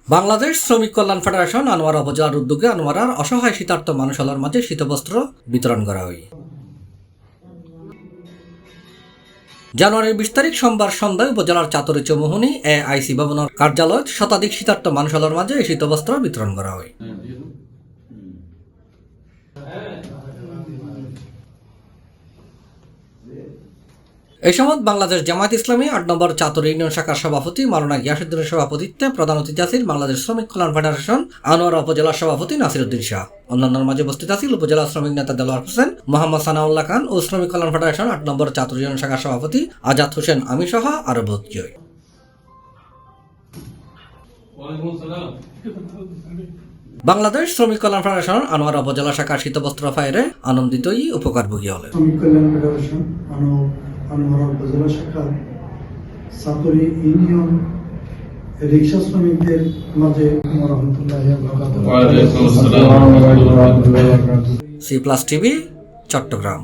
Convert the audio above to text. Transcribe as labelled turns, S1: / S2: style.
S1: বাংলাদেশ শ্রমিক কল্যাণ ফেডারেশন আনোয়ারা উপজেলার উদ্যোগে আনোয়ারার অসহায় শীতার্ত মানুষের মাঝে শীতবস্ত্র বিতরণ করা হয়। জানুয়ারির 20 তারিখ সোমবার সন্ধ্যায় উপজেলার চাতরি চৌমুহনী AIC ভবনের কার্যালয়ত শতাধিক শীতার্ত মানুষের মাঝে এই শীতবস্ত্র বিতরণ করা হয়। এই সময় বাংলাদেশ জামায়াত ইসলামী 8 নম্বর চাতরি ইউনিয়ন শাখার সভাপতি মাওলানা গিয়াসউদ্দিনের সভাপতিত্বে প্রধান অতিথি আছেন বাংলাদেশ শ্রমিক কল্যাণ ফেডারেশন আনোয়ারা উপজেলার সভাপতি নাসিরউদ্দিন শাহ। অন্যান্যের মাঝে উপস্থিত আছেন উপজেলা শ্রমিক নেতা দেলোয়ার হোসেন, মোহাম্মদ সানাউল্লাহ খান ও শ্রমিক কল্যাণ ফেডারেশন 8 নম্বর চাতরি ইউনিয়ন শাখার সভাপতি আজাদ হোসেন আমি সহ আরো বহুজন। বাংলাদেশ শ্রমিক কল্যাণ ফেডারেশন আনোয়ারা উপজেলা শাখার শীতবস্ত্র ফায়ারে আনন্দিতই উপকারভোগী হলেন।
S2: শ্রমিক কল্যাণ ফেডারেশন আনোয়ারা উপজেলা শাখার চাতরি ইউনিয়ন রিক্সা শ্রমিকদের মাঝে
S1: C+ TV চট্টগ্রাম।